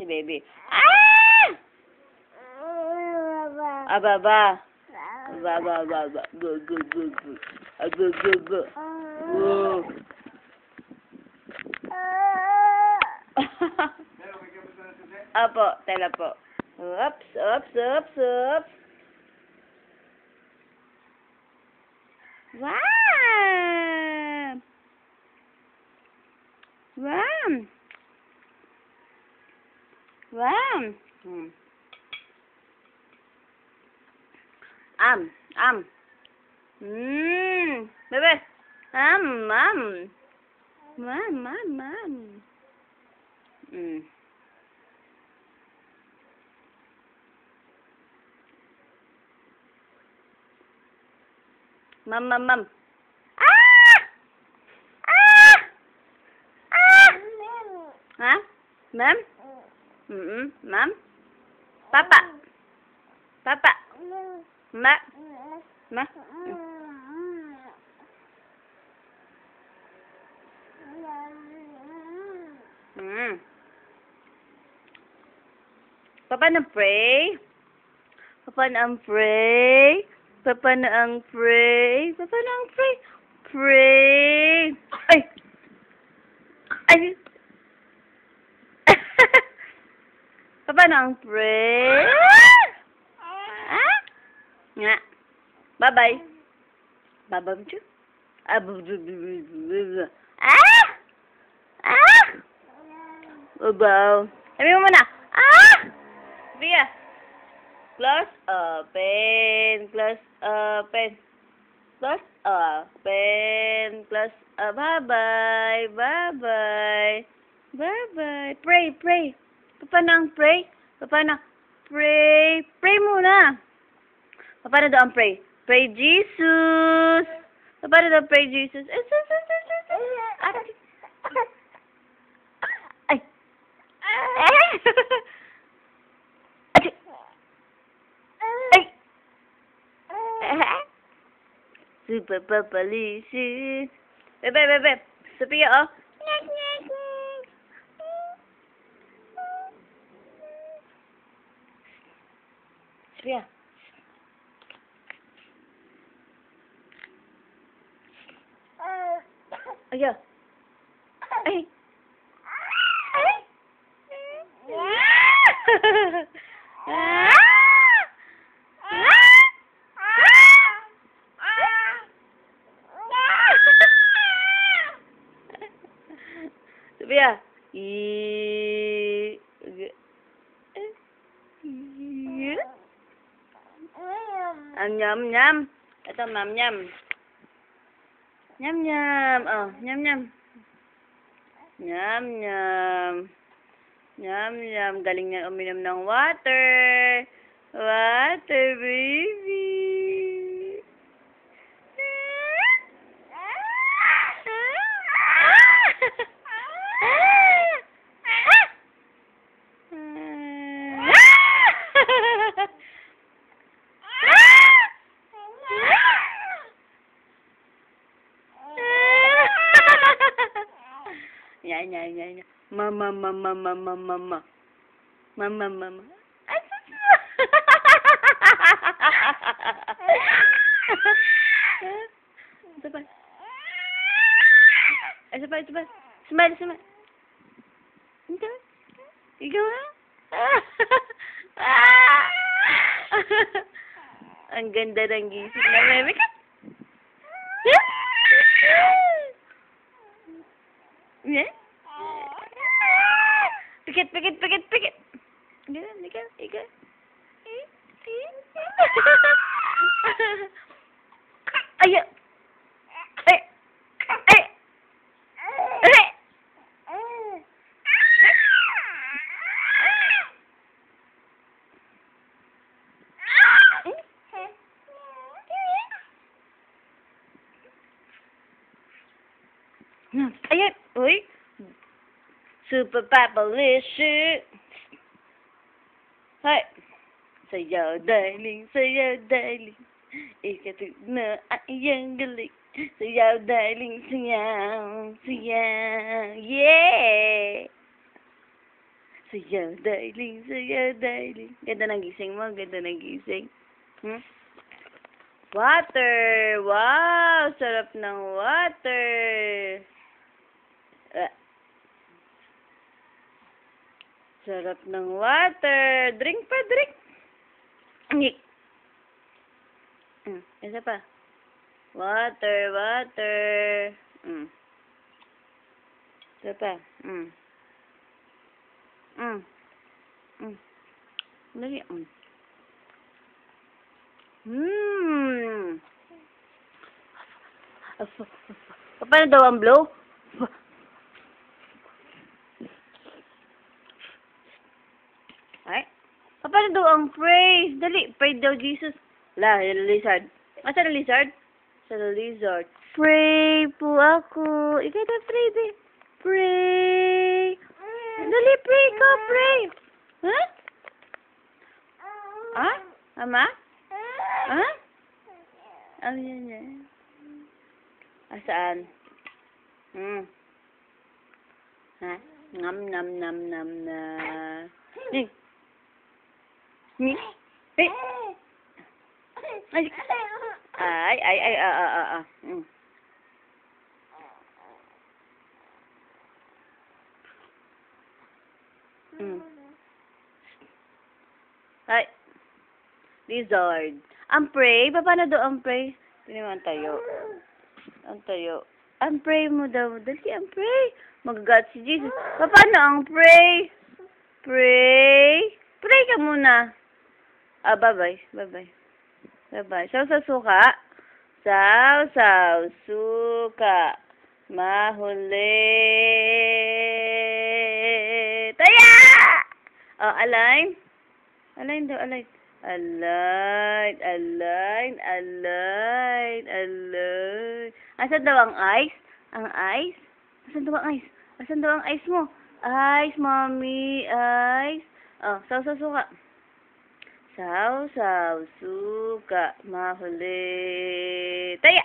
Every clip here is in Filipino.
baby. Ah! Ababa. Ababa. Go. Go. Whoa. Apo, tela po. Oops. Wow! Bebe. Mom. Ha? Ma'am? Ma'am? Papa? Ma? Papa na pray? Papa na ang pray? Pray! Ay! Papa na ang pray? Nga. Bye-bye. Babam-chu? Babaw. Sabi mo muna. Via. Close, open. Bye-bye. Pray. Papa na ang pray? Pray muna. Papa na daw ang pray? Pray Jesus. Papa na daw pray Jesus. Ay. Super papalicious. Bebe. Sophia, oh. Sophia. Ayo. Ay. Sophia. Nyam. Ito, nyam. Nyam. Oh, nyam. Nyam. Galing niya uminom ng water. Baby. Nya. Mama. Ito ba? Smile. Ikaw na? Ang ganda ng gising na meme ka. Yeah? Pikit. Ika. Ayo. Ayan. Uy. Super papalicious. Hay. Sayaw, darling. Ikaw na ang galing. Sayaw, darling. Sayaw. Yeah. Sayaw, darling, sayaw, darling. Ganda ng gising mo, ganda ng gising. Hmm? Water! Wow! Sarap ng water! Sarap ng water! Drink pa, drink! Ngik! Isa pa. Water, water. Isa pa. Dali. Paano daw ang blow? Ay? Paano daw ang praise? Dali, pray daw Jesus. Wala, lizard. Asa na lizard? Sa lizard. Pray po ako. Ikaw na pray, be. Pray. Dali, pray ka, pray. Huh? Ah? Ama? Ah? Ano yan yan? Asaan? Ha? Nam, nam, nam, nam, na. Ay. Ay. Lizard. Ang pray? Paano daw ang pray? Hindi mo ang tayo. Ang tayo. Ang pray mo daw. Dali, ang pray. Mag-God si Jesus. Paano ang pray? Pray? Pray ka muna. Bye-bye. Bye-bye. Bye-bye. Saw suka. Saw suka. Mahuli. Taya! Oh, align. Align daw, align. Align. Asan daw ang ice? Ang ice? Asan daw ang ice? Asan daw ang ice mo? Ice, mommy. Ice. Oh, saw suka. Saw suka. Mahuli. Taya!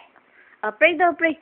Pray daw, pray.